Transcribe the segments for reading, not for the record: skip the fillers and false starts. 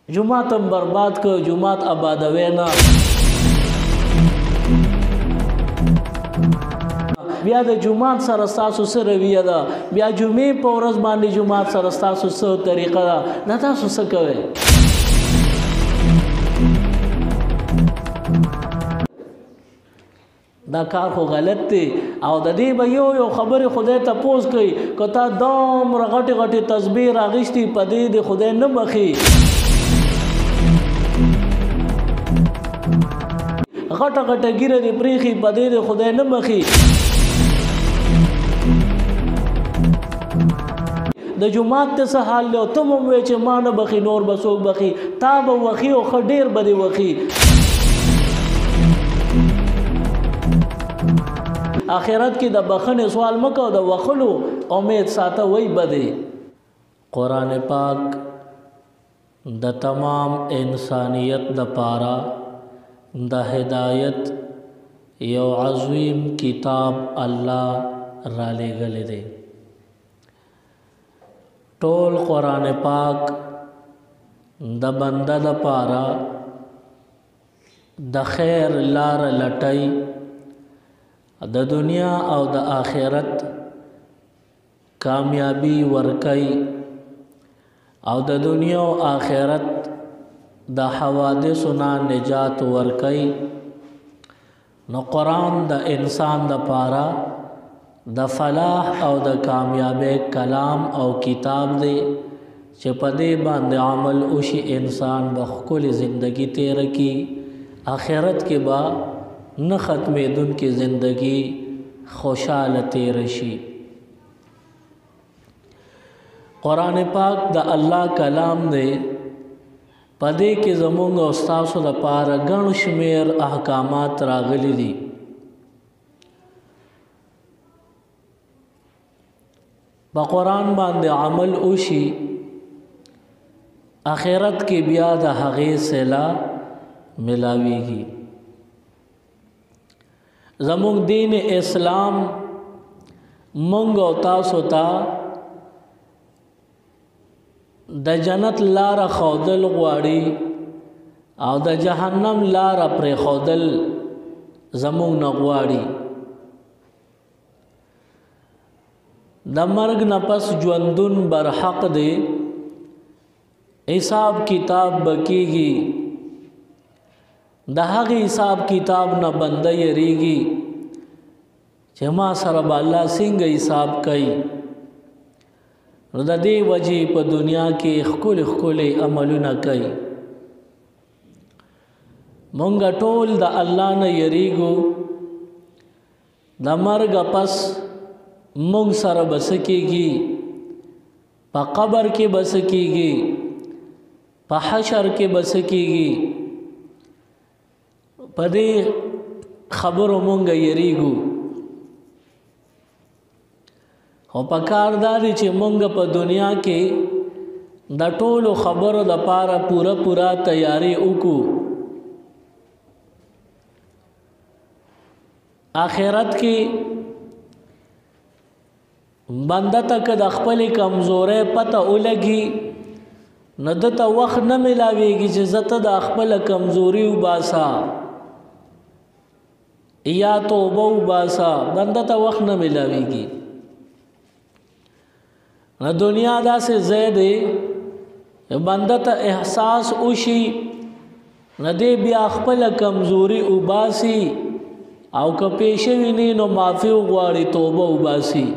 جماعت هم برباد که جماعت آبادوي نه. بیا د جماعت سره ستاسو څه رویه ده، بیا جمعې په ورځ باندې جماعت سره ستاسو څه طریقه ده، نه تاسو څه کوئ؟ دا کار خو غلط دی او د دې به یو خبرې خدای ته پوس کوي که تا دومره غټې غټې تسبیح راغیستي په دې د خدای نه بخي. غټه غټه ګیره دې پریخي په دې د خدای نه بخي. د جماعت ته څه حال دی او ته هم وایې چې ما نه بخي نور به څوک بخي، تا به وخي او ښه ډېر به دې وخي. آخرت کې د بخښنې سوال مه کوه، د وخلو امید ساته وی بدې. قرآن پاک د تمام انسانیت دپاره د هدایت یو عظیم کتاب الله را لېږلی دی. ټول قرآن پاک د بنده دپاره د خیر لار لټی، د دنیا او د آخرت کامیابی ورکی او د دنیا او آخرت د حوادثو نه نجات ورکی. نو قرآن د انسان دپاره د فلاح او د کامیابی کلام او کتاب دی چې په دې باندې عمل وشي انسان به ښکلې زندگی تیر کی، آخرت کې به نه ختمېدونکې زندگی خوشحاله تیر شي. قرآن پاک د الله کلام دی، په دې کې زموږ او ستاسو دپاره ګڼ شمېر احکامات راغلي دي. په قرآن باندې عمل وشي آخرت کې بیا د هغې صله ملاویږي. زموږ دین اسلام مونږ او تاسو ته د جنت لاره ښودل غواړي او د جهنم لاره پرېښودل زموږ نه غواړي. د مرګ نه پس ژوندون برحق دی، حساب کتاب به کېږي، د هغې حساب کتاب نه بنده یریږي چې ما سره به الله څنګه حساب کوي. نو د دې وجې په دنیا کې ښکلې ښکلې عملونه کوي. مونږ ټول د الله نه یریږو، د مرګ پس مونږ سره به څه کېږي، په قبر کې به څه کېږي، په حشر کې به څه کېږي، په دې خبرو مونږ یریږو. خو پکار دا دی چې مونږ په دنیا کې د ټولو خبرو دپاره پوره تیاری وکړو. آخرت کې بنده ته که د خپلې کمزورۍ پته ولګي نو ده ته وخت نه میلاویږي چې زه ته د خپله کمزوري وباسه یا توبه وباسه، بنده ته وخت نه میلاویږي. نو دنیا داسې ځای دی بنده ته احساس وشي نو دی بیا خپله کمزوري وباسي او که پیښه ویني نو معافي وغواړي، توبه وباسي.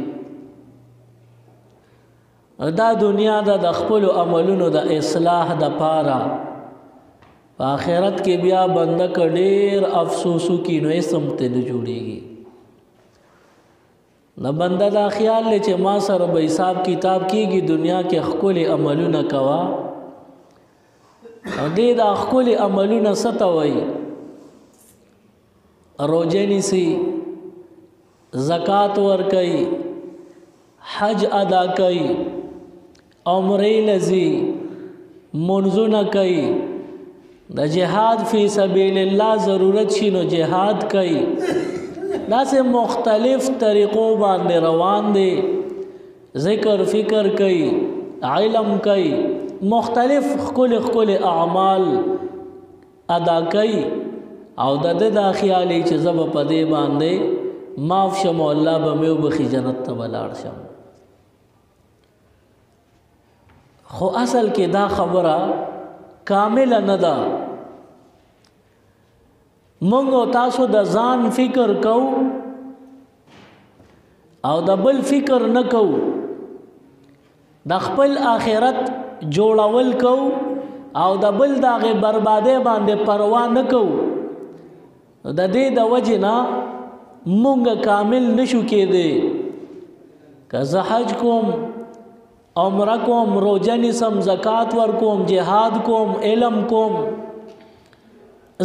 دا دنیا دا د خپلو عملونو د اصلاح دپاره، په آخرت کې بیا بنده که ډېر افسوسو کی نو هېڅ هم ته نه جوړېږي. نه بنده دا خیال دی چې ما سره به حساب کتاب کېږي، دنیا کې ښکلې عملونه کوه. او دې دا ښکلې عملونه څه ته وایي؟ روژه نیسي، زکات ورکوي، حج ادا کوي، عمرې لځي، منځونه کوي، د جهاد فی سبیل الله ضرورت شي نو جهاد کوي. داسې مختلف طریقو باندې روان دی، ذکر فکر کوي، علم کوي، مختلف خکل اعمال ادا کوي او د دا خیالي چې زب په دې باندې معاف شم الله به مې وبخي جنت ته ولاړ شم. خو اصل کې دا خبره کامل نه ده. مونږ تاسو د ځان فکر کو او د بل فکر نه کو، د خپل آخرت جوړول کو او د بل دغه بربادي باندې پروا نه کو. د دې د وجه نه مونږ کامل نشو کېدی. که زه حج کوم، عمره کوم، روزه نیسم، زکات ورکوم، جهاد کوم، علم کوم،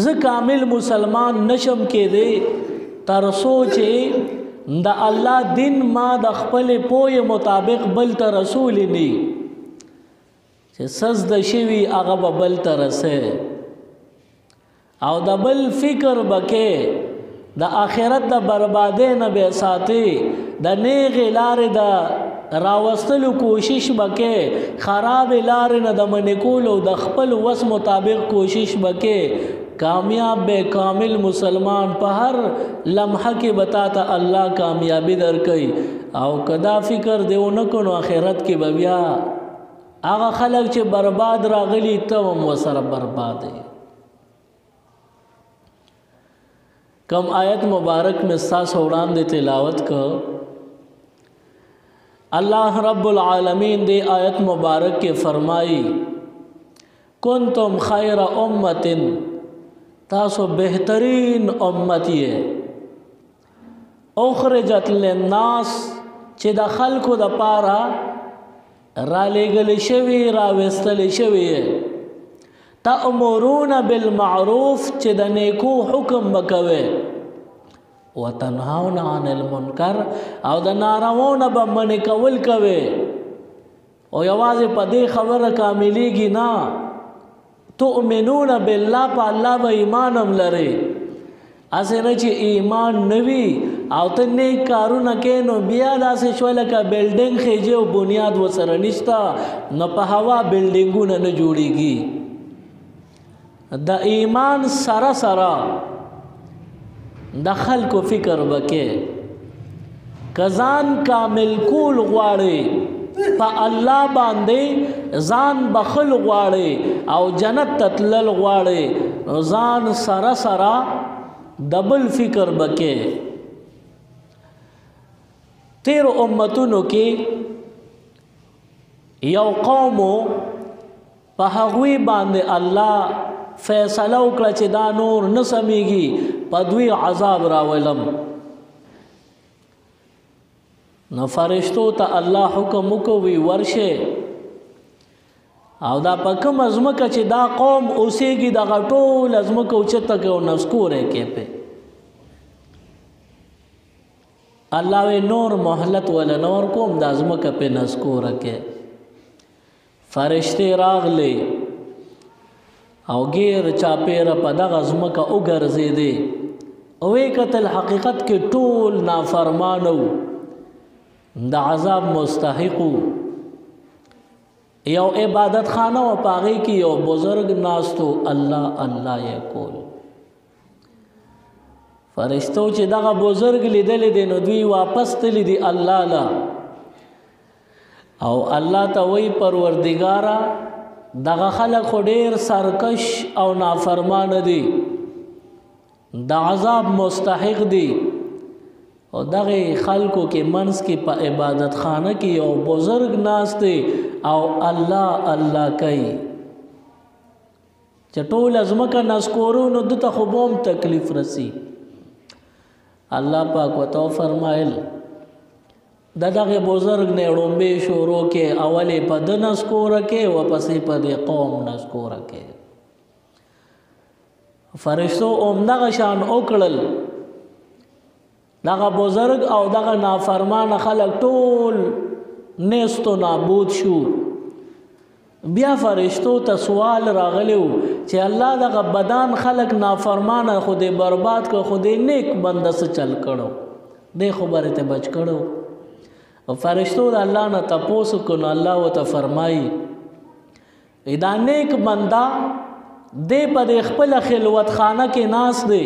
زه کامل مسلمان نشم کېدی تر څو چې د الله دین ما د خپل پوهې مطابق بل ته رسول نی چې سز د شوي هغه به بل ته رسې او د بل فکر بکې د آخرت د بربادۍ نه به ساتي، د نیغې لارې د راوستلو کوشش بکې، خراب لارې نه د منې کولو د خپل وس مطابق کوشش بکې. کامیاب بے کامل مسلمان په هر لمحه کې بتا ته الله کامیابی درکوي. او کدا فکر دیو نه کو نو آخرت کې به بیا هغه خلک چې برباد راغلي ته هم ورسره برباد دي. کم آیت مبارک میں ستاسو وړاندې تلاوت کو. اللہ رب العالمین دے آیت مبارک کے فرمائی کنتم خیر امت، تاسو بہترین امتی ہے، اخرجت للناس چې د خلکو د پاره را لېږل شوي را وستل شوي، تأمرون بالمعروف چې د نیکو حکم وکوي، وتنهون عن المنکر او د نارواو نه به منې کول کوي. او یوازې په دې خبره کاملیږي نه، تؤمنون بالله، په الله به ایمان هم لري. اسې نه چې ایمان نه وي او ته نیک کارونه کوې نو بیا داسې شوه لکه بلډینګ خېجې او بنیاد ورسره نشته، نو په هوا بلډینګونه نه جوړېږي. د ایمان سره سره د خلکو فکر وکې، که ځان کامل کول غواړي، په الله باندې ځان بخل غواړي او جنت ته تلل غواړي، نو ځان سره سره دبل فکر وکې. تیرو امتونو کې یو قومو په هغوی باندې الله فیصله وکړه چې دا نور نه سمیږي، په دوی عذاب راولم. نو فرشتو ته الله حکم وکوي ورشه او دا په کوم ځمکه چې دا قوم اوسېږي دغه ټول ځمکه اوچته کې او نسکوره کې په الله وی نور مهلت ولا نور کوم دا ځمکه په نسکوره کې. فرشتي راغلي او غیر چاپیره په دغه ځمکه وګرځېدې او یې کتل حقیقت کې ټول نافرمانو د عذاب مستحقو. یو عبادت خانه و پاغي کې یو بزرگ ناستو الله الله یې کول. فرشتو چې دغه بزرگ لیدل دي نو دوی واپس تللی دي الله لا او الله ته وی پروردگارا دغه خلق ډیر سرکش او نافرمان دي، د عذاب مستحق دي. او دغه خلقو کې منس کې په عبادت خانه کې یو بزرگ ناس دي او الله الله کوي چې ټول ازمکه نسکورو نو دته خوبوم تکلیف رسی. الله پاک وتو فرمایل دغه بزرگ نه وړومبه شروع کې اولې په د نسکوره کې و پسې په د قوم نسکوره کې. فرشتو دغه شان وکړل، دغه بزرگ او دغه نافرمان خلق ټول نیستو نابود شو. بیا فرشتو ته سوال راغلیو چې الله دغه بدان خلق نافرمان خود برباد کړ، خود نیک بنده څه چل کړو، دې خبره ته بچ کړو. او فرشتو د الله نه تپوس کړو، الله وته فرمایي دا نیک بندا دې په د خپل خلوت خانه کې ناس دی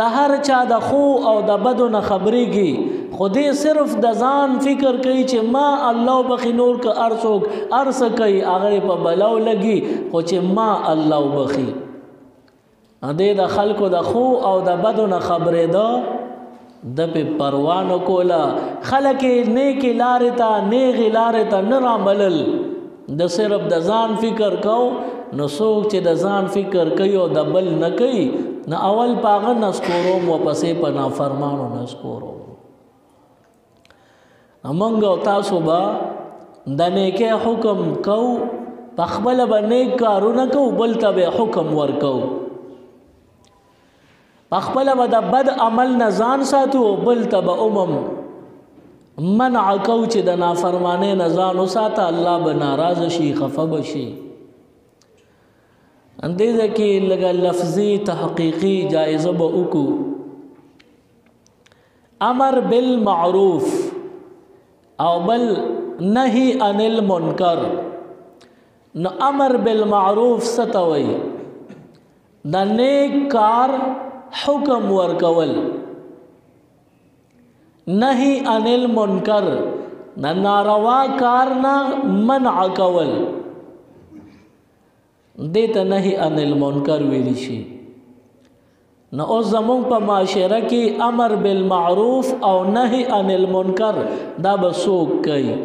د هر چا د خو او د بدو نه خبرېږي خو دې صرف د ځان فکر کوي چې ما الله بخي نور که ارڅوک ارڅ کوي هغه په بلاو لګي خو چې ما الله بخي دې د خلکو د خو او د بدو نه خبرېده د په پروا نه کوله خلک نیکې لارې ته نیغې لارې ته نه راملل د صرف د ځان فکر کو نو څوک چې د ځان فکر کوي او د بل نه کوي نه اول په هغه نسکوروم ورپسې په نافرمانو نسکوروم موږ او تاسو به د نیکۍ حکم کو پخپله به نیک کارونه کو بل ته به حکم ورکو پخپله به د بد عمل نه ځان ساتو بل ته به منع کو چې د نافرمانۍ نه ځان وساته الله به ناراضه شي خفه به شي اندیزه کې لږه لفظي تحقیقي جایزه به وکړو امر بالمعروف او بل نهی عن المنکر نو امر بالمعروف ستوي د نیک کار حکم ورکول نهی عن المنکر د ناروا کار نه منع کول دیتا نهی عن المنکر ویلی شي نو اوس زمونږ په معاشره کې امر بالمعروف او نهی عن المنکر دا به څوک کوي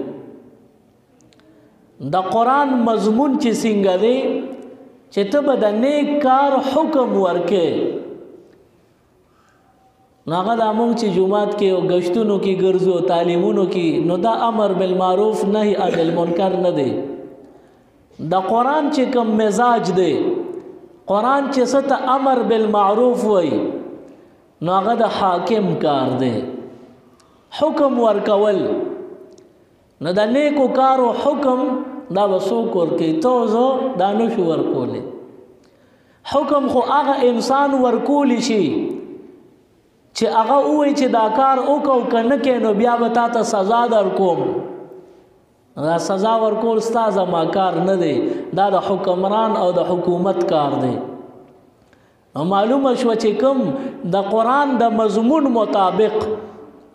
د قرآن مضمون چې څنګه دی چې ته به د نیک کار حکم ورکې نو هغه دا مونږ چې جومات کې او ګشتونو کې ګرځو تعلیمونو کې نو دا امر بالمعروف نهی عن المنکر نه دی د قرآن چې کوم مزاج دی قرآن چې ست امر بالمعروف وای نو هغه د حاکم کار دی حکم ورکول نو د نیکو کارو حکم دا وسوک ورکی تو زو دا نشو ورکولی حکم خو هغه انسان ورکولی شي چې هغه وای چې دا کار وکاو کنه کې نو بیا به تا ته سزا در کوم دا سزا ورکول ستا زما کار نه دی دا د حکمران او د حکومت کار دی معلومه شو چې کوم د قرآن د مضمون مطابق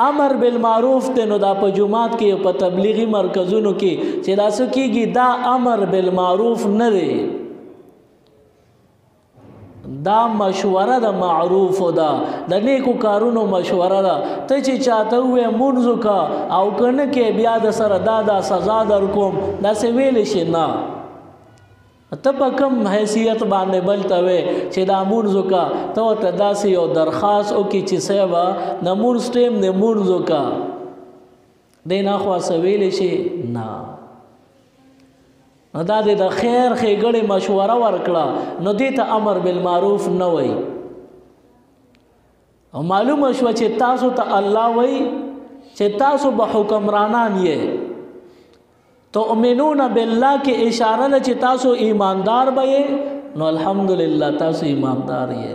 امر بالمعروف ته نو دا په جماعت کې په تبلیغي مرکزونو کې چې دا څه کېږي دا امر بالمعروف نه دی دا مشوره د معروف ده د نیکو کارونو مشوره ده ته چې چاته وې مونږ کا او کنه کې بیا د سره دا سزا در کوم دا څه ویل شي نه ته په کوم حیثیت باندې بل ته وې چې دا مونږ کا ته ته داسې یو درخواست وکړي چې سبا د مونږ ټیم نه مونږ کا دینا خو څه ویل شي نه نو دا د خیر ښېګړې مشوره ورکړه نو دې ته امر بالمعروف نه وای او معلومه شوه چې تاسو ته الله وای چې تاسو به حکمرانان یې تؤمنون بالله کې اشاره ده چې تاسو ایماندار به یې نو الحمدلله تاسو ایماندار یې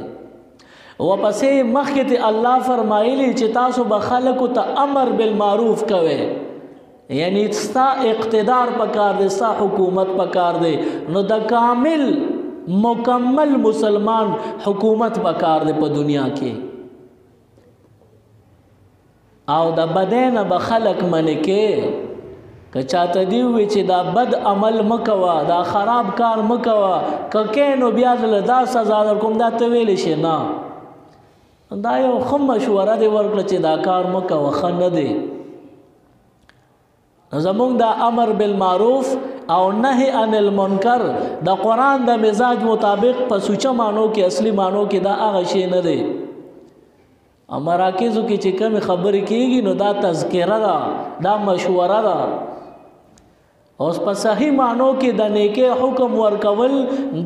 ورپسې مخکې ته الله فرمایلی چې تاسو به خلکو ته امر بالمعروف کوئ یعنی ستا اقتدار پکار دی ستا حکومت پکار دی نو د کامل مکمل مسلمان حکومت پکار دی په دنیا کې او د بدین به خلق منې کې که چاته دی وی چې دا بد عمل مکوا دا خراب کار مکوا که نو بیا دا سزا در کوم دا ته ویلی شي نه دا یو ښه مشوره دی ورکړه چې دا کار مکوا ښه نه دی زمونږ دا امر بالمعروف او نهی عن المنکر د قرآن د مزاج مطابق په سوچه معنو کې اصلي معنو کې دا هغه شی نه دی مراکزو کې چې کومې خبرې کېږي نو دا تذکره ده دا مشوره ده اوس په صحیح معنو کې د نیکۍ حکم ورکول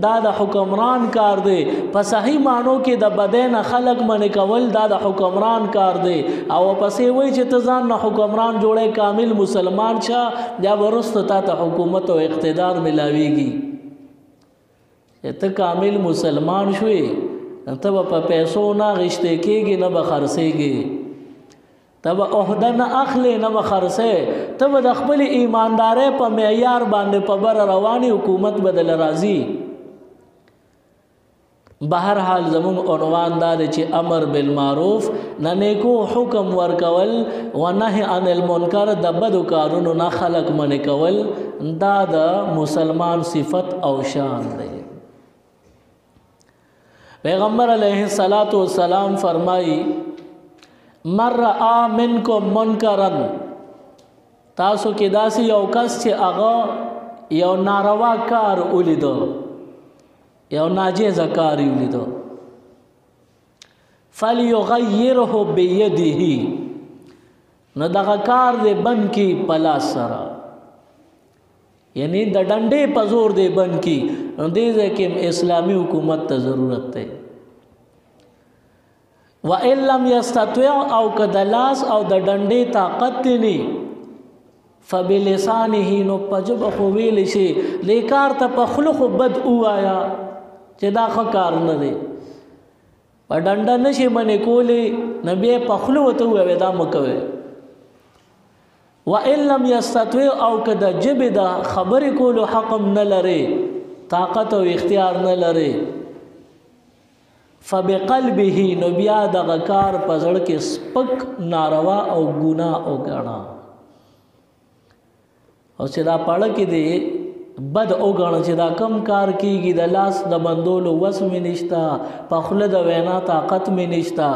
دا د حکمران کار دی په صحیح معنو کې د بدین خلق منې کول دا د حکمران کار دی او پسې وایي چې ته ځان نه حکمران جوړی کامل مسلمان شه بیا وروسته تا ته حکومت او اقتدار ملاویږي چې ته کامل مسلمان شوې ته به په پیسو نه غشتې کېږي نه به خرڅېږي تب عہده نه اخلي نه خرڅه تب د خپل ایماندارۍ په معیار باندې په بر رواني حکومت بدل راځي. بهر حال زمون عنوان دا دی چې امر بالمعروف نه نیکو حکم ورکول و نهی عن المنکر د بدو کارونو نه خلق منع کول دا د مسلمان صفت او شان دی. پیغمبر علیه الصلاۃ والسلام فرمائی من رأى منکم منکرا تاسو کې داسې یو کس چې هغه یو ناروا کار ولیدو یو ناجیزه کار ولیدو فلیغیره بیده نو دغه کار دې بند کی په لاس سره یعنی د ډنډې په زور دې بند کی. نو دې ځای کې اسلامي حکومت ته ضرورت دی. وَإِن لَّمْ يَسْتَطِعْ او که د لاس او د ډنډې طاقت دی نه فبلسانه نو په ژبه خو ویلی شي دې کار ته په خوله خو بد ووایه چې دا ښه کار نه دی. په ډنډه نشي منې کولی نو بیا په خوله ورته ووایې دا مه کوئ. وَإِن لَّمْ يَسْتَطِعْ او که د ژبې د خبرې کولو حق نه لرې طاقت او اختیار نه لرې فبقلبه نو بیا دغه کار په زړه کې سپک ناروا او ګناه وګڼه او چې دا پړه کې دی بد وګڼه چې دا کم کار کیږي د لاس د بندولو وس مې نشته په خوله د وینا طاقت مې نشته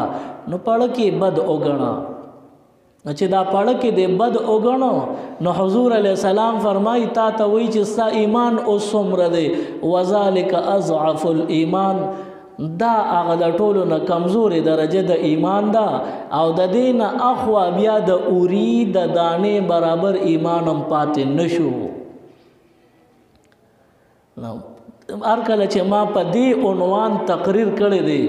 نو پړه کې بد وګڼه. چې دا پړه کې دی بد وګڼو نو حضور علیه السلام فرمایي تا ته وایي چې ستا ایمان اوس څومره دی وذلک اضعف الایمان دا هغه د ټولو نه کمزورې درجه د ایمان ده او د دې نه اخوا بیا د اوري د دانې برابر ایمان هم پاتې نشو. هر کله چې ما په دې عنوان تقریر کړی دی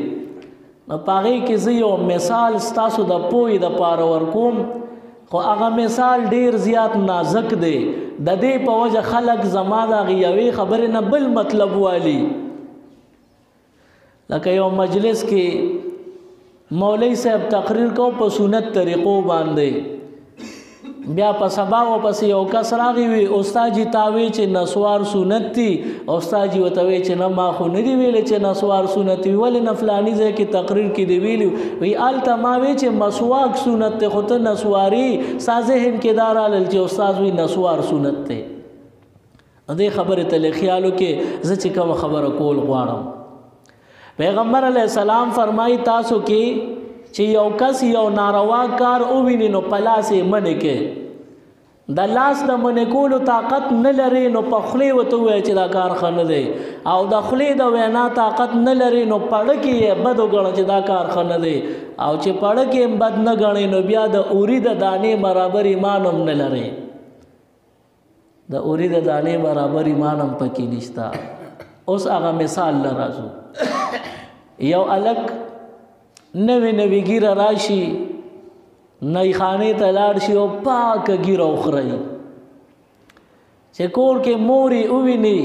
نو په هغې کې زه یو مثال ستاسو د پوهې دپاره ورکوم خو هغه مثال ډیر زیات نازک دی. د دې په وجه خلک زما د هغې یوې خبرې نه بل مطلب والي. لکه یو مجلس کې مولوی صاحب تقریر کو په سنت طریقو باندې بیا په سبا و پس یو کس راغی وی استاد جی تاوی چې نسوار سنت دي استاد جی وتوی چې نه ما خو نه دی ویل چې نسوار سنت وی ول نه فلانی ځای کې تقریر کې دی ویل وی آلته ما وی چې مسواک سنت ته خو ته نسواری سازهن کې دار ال چې استاد وی نسوار سنت ته دې خبره ته خیالو کې زه چې کوم خبره کول غواړم. پیغمبر علیہ السلام فرمائی تاسو کې چې یو کس یو ناروا کار وویني نو په لاس یې منې کې د لاس د منې کولو طاقت نه لري نو په خولې ورته ووایه چې دا کار ښه نه دی او د خولې د وینا طاقت نه لري نو پړه کې یې بد وګڼه چې دا کار ښه نه دی او چې پړه کې یې بد نه ګڼې نو بیا د اوري د دانې برابر ایمان هم نه لري. د اوري د دانې برابر ایمان هم پکې نشته. اوس هغه مثال له راځو یو الک نوی نوی ګیره راشي نی خانې ته لاړ شي او پاکه ګیره وخورئ چې کور کې مورې وویني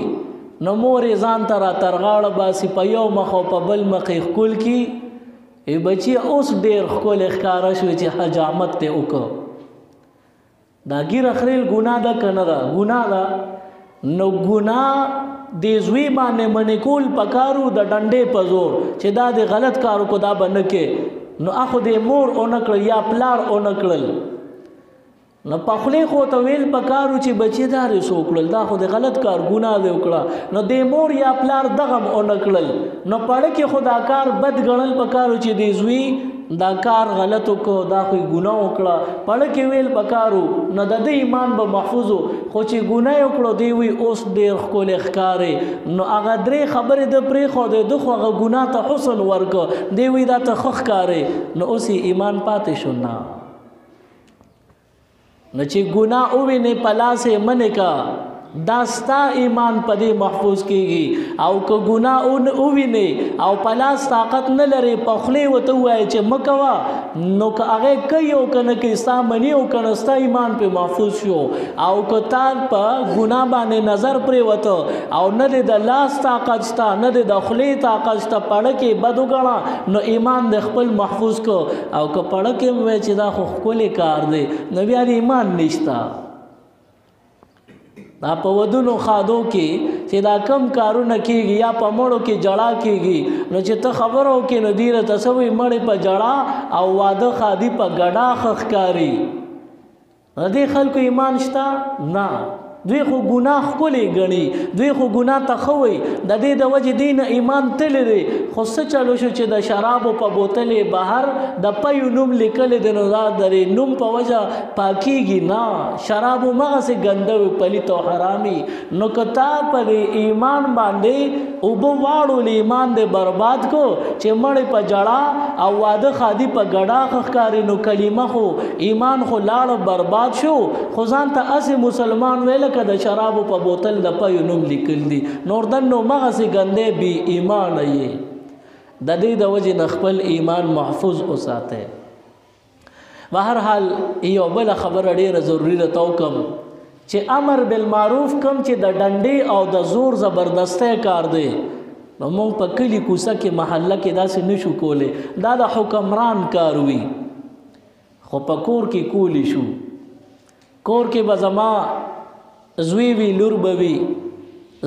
نو مورې ځان ته را ترغاړه باسي په یو مخ او په بل مخ یې ښکل کي بچي اوس ډېر ښکلی ښکاره شوې چې حجامت ته وکړه. دا ګیره خریل ګناه ده که نه ده؟ ګناه ده. نو ګناه د زوی باندې منې کول پکارو د ډنډې په زور چې دا د غلط کارو کو دا به نه کې نو اخو د مور اونه کړل یا پلار اونه کړل نو په خولې خو ته ویل پکارو چې بچې دا رسو کړل دا خو د غلط کار ګناه دی وکړه نو د مور یا پلار دغه اونه کړل نو پړه کې خو دا کار بد ګڼل پکارو چې د زوی دا کار غلط وکړو دا خو ګناه وکړه پړه کې ویل پکارو نو د دې ایمان به محفوظ خو چې ګناه وکړو دی وی اوس ډېر ښکلی ښکارې نو هغه درې خبرې د پرېښودې ده خو هغه ګناه ته حسن ورکړه دی وی دا ته ښه ښکارې نو اوس یې ایمان پاتې شو نه. نو چې ګناه ووینې په لاس یې منې کا دا ستا ایمان پدې محفوظ کیږي او که ګناه ووینې او په لاس طاقت نه لري په خولې ورته ووایې چې مه کوه نو که هغې کوي او که نه کوي ستا مني او که نه ستا ایمان پې محفوظ شو او که تا په ګناه باندې نظر پرېوته او نه دی د لاس طاقت شته نه دی د خولې طاقت شته پړه کې بد وګڼه نو ایمان د خپل محفوظ کو او که پړه کې م وایي چې دا خو ښکلی کار دی نو بیا د ایمان نشته دا په ودونو خادو کې چې دا کم کارونه کېږي یا په مړو کې جړا کېږي نو چې ته خبره وکړې نو دوی راته څه وایي مړې په جړا او واده خادي په ګډا ښه ښکاري د دې خلکو ایمان شته نه دوی خو ګناه ښکلی ګڼي دوی خو ګناه ته ښه وایي د دې د وجې دوی نه ایمان تللی دی خو څه چلو شو چې د شرابو په بوتل یې بهر د پیو نوم لیکلی دی نو دا د نوم په وجه پاکیږي نه شراب همغسې ګنده وي پلیت او حرامي نو که تا په ایمان باندې اوبه واړولې ایمان دې برباد کو چې مړې په جړا او واده خادي په ګډا ښه ښکاري نو کلمه خو ایمان خو لاړه برباد شو خو ځان ته هسې مسلمان ویل که د شرابو په بوتل د پیو نوم لیکل دي نوردن نو مغسې ګندې بی ایمانه یې د دې د وجې نه خپل ایمان محفوظ وساتئ بهر حال یو بله خبره ډېره ضروري راته وکړم چې امر بالمعروف کم چې د ډنډې او د زور زبردستی کار دی نو موږ په کلي کوڅه کې محله کې داسې نشو کولی دا د حکمران کار وي خو په کور کې کولی شو کور کې به زما زوی وی لور به وي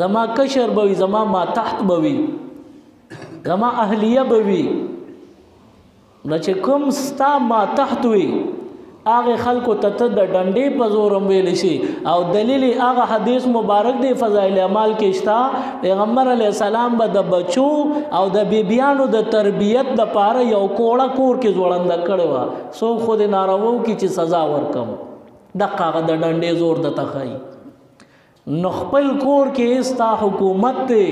زما کشر به وي زما ماتحت به وي زما اهلیه به وي نو چې کوم ستا ماتحت وي هغې خلکو ته ته د ډنډې په زور هم ویلی شي او دلیل هغه حدیث مبارک دی فضایل اعمال کې شته پیغمبر علیه السلام به د بچو او د بیبیانو د تربیت دپاره یو کوړه کور کې ځوړنده کړې وه څوک خو د نارواو کې چې سزا ورکم دقه هغه د ډنډې زور درته ښایي نو خپل کور کې ستا حکومت دی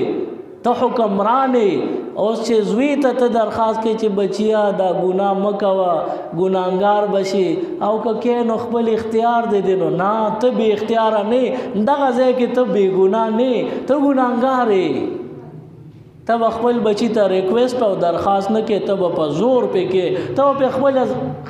ته حکمران اوس چې زوی ته ته درخواست کوي چې بچیا دا ګناه مه کوه ګناهګار بشي او که کې نو خپل اختیار دی دی نو نه ته بې اختیاره نه دغه ځای کې ته بې ګناه نه ته ګناهګار یې ته به خپل بچی ته ریکویسټ او درخواست نه کې ته به په زور پې کې ته به په خپل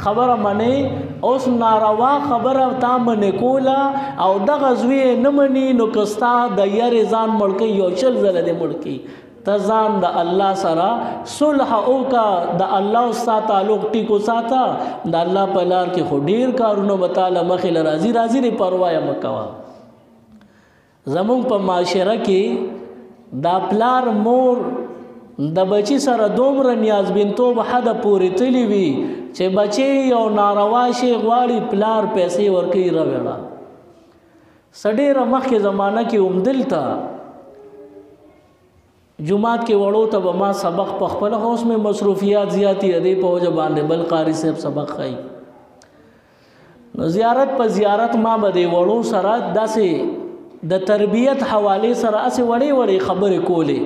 خبره منې اوس ناروا خبره تا منې کوله او دغه زوی نه مني نو که ستا د یارې ځان مړ کوي یو شل ځله دې مړ کوي ته ځان د الله سره صلح وکړه د الله او ستا تعلق ټیک وساته د الله په لار کې خو ډېر کارونه به تاله مخې له راځي راځي دې پروا یې مه کوه زمونږ په معاشره کې دا پلار مور د بچی سره دومره نیازبینتوب حده پورې تللی وي چې بچی یو ناروا شی غواړي پلار پیسې ورکوي رویړه څه ډېره مخکې زمانه کې عمدلته جماعت کې وړو ته به ما سبق په خپله اوس مې مصروفیات زیاتې دې په وجه باندې بل قاري صاحب سبق ښایي نو زیارت په زیارت ما به دې وړو سره داسې د تربیت حوالې سره اسې وړې وړې خبرې کولې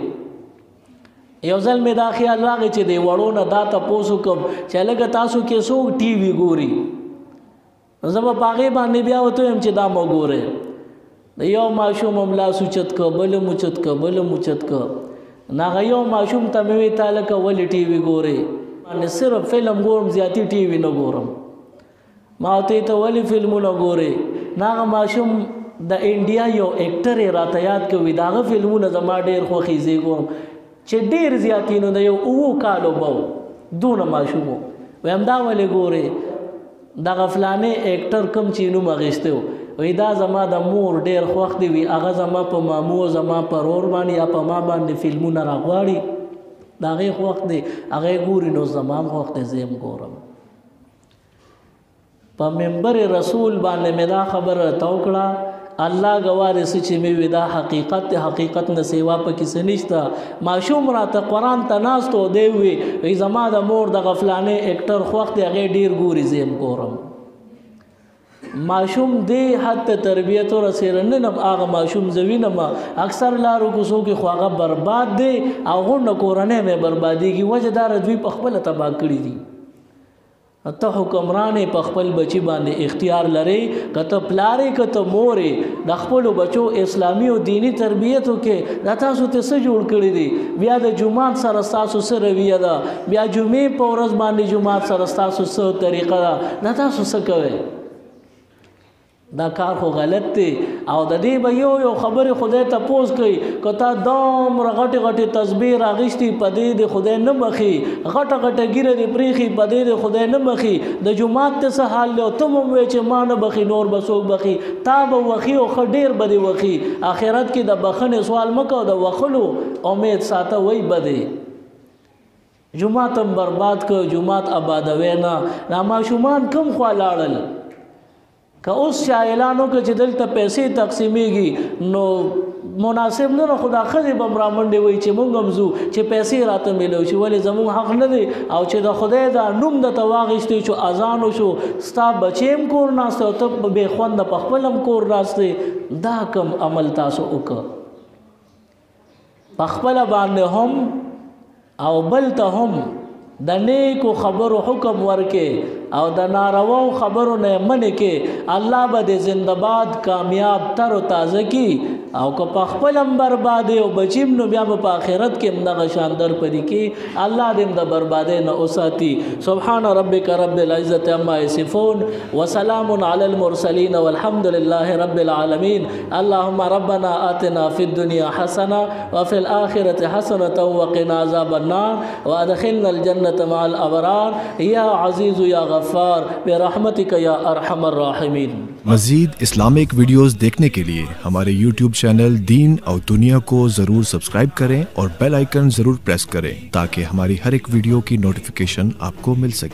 یو ځل مې دا خیال راغی چې د وړو نه دا تپوس وکړم چې لږه تاسو کې څوک ټي وي ګوري نو زه به په هغې باندې بیا ورته وایم چې دا مه ګورئ د یو ماشوم هم لاس اوچت که بل هم اوچت که بل هم اوچت که نو هغه یو ماشوم ته مې وی تا لکه ولې ټي وي ګورې صرف فلم ګورم زیاتې ټي وي نه ګورم ما ورته ته ولې فلمونه ګورې نو هغه ماشوم د انډیا یو اکټر یې راته یاد کوي د هغه فلمونه زما ډېر خوښي زه ګورم چې ډېر زیاتې نو د یو 7 کالو به و دونه ماشوم و ویم دا ولې ګورې دغه فلانې اکټر کوم چې نوم اخیستی و وایي دا زما د مور ډېر خوښ دی وي هغه زما په مامو او زما په رور باندې یا په ما باندې فلمونه راغواړي د هغې خوښ دی هغې ګوري نو زما هم خوښ دی زه هم ګورم په منبر رسول باندې مې دا خبره راته وکړه الله گواه دی چې مې وي دا حقیقت دی حقیقت نه سیوا پکې څه نشته ماشوم راته قرآن ته ناست و دی وي زما د مور دغه فلانې اکټر خوښ دی هغې ډېر ګوري زه هم ګورم ماشوم دې حد ته تربیت ورسېره نه نم هغه ماشوم زه وینم اکثر لارو کوڅو کې خو هغه برباد دی او غونډه کورنۍ مې بربادېږي وجه دا دوی په خپله تباه کړي دي ته حکمران په خپل بچی باندې اختیار لري، کته پلارې کته مورې د خپل بچو اسلامی او دینی تربیتو کې دا تاسو ته څه جوړ کړی دي؟ بیا د جمعات سره تاسو سره رویه ده، بیا جمعې په ورځ باندې جمعات سره تاسو څه طریقه ده، دا تاسو څه کوئ؟ دا کار خو غلط دی. او د دې به یو خبرې خدای ته پوز کوي، که تا دومره غټې غټې تسبیح راغشتي په دې د خدای نه بخي، غټه غټه ګیره دې پرېښي په دې د خدای نه بخي، د جومات ته څه حال دی او ته هم وایې چې ما نه بخي نور به څوک بخي، تا به وخي او ښه ډېر به دې وخي. آخرت کې د بخښنې سوال مه کوه، د وخلو امید ساته وی بدې. جومات هم برباد که، جومات آبادوي نه. دا ماشومان کوم خوا لاړل؟ که اوس چا اعلان وکړه چې دلته پیسې تقسیمیږي نو مناسب نه ده، خو دا ښځې به هم رامنډې وایي چې موږ هم ځو چې پیسې راته میلو شي. ولې زموږ حق نه دی؟ او چې د خدای دا نوم درته واخیستی چې اذان وشو، ستا بچی هم کور ناست او ته بې خونده په خپل هم کور ناست دی، دا کم عمل تاسو وکړه؟ په خپله باندې هم او بل ته هم د نیکو خبرو حکم ورکې او د ناروا خبرو نه منې کې، الله به دې زنده‌باد کامیاب تر و تازه کی. او که په خپل هم بربادې او بچیم نو بیا به په آخرت کې هم دغه شان در پدې کې الله دې د بربادۍ نه وساتي. سبحان ربک رب العزة عما یصفون وسلام علی المرسلین والحمد لله رب العالمین. اللهم ربنا آتنا فی الدنیا حسنة وفي الآخرة حسنة وقنا عذاب النار وادخلنا الجنة مع الأبرار یا عزیز یا غفار برحمتک یا ارحم الراحمین. مزید اسلامک ویڈیوز دیکھنے کے لیے ہمارے یوٹیوب چینل دین اور دنیا کو ضرور سبسکرائب کریں اور بیل آئیکن ضرور پریس کریں تاکہ ہماری ہر ایک ویڈیو کی نوٹیفیکیشن آپ کو مل سکے.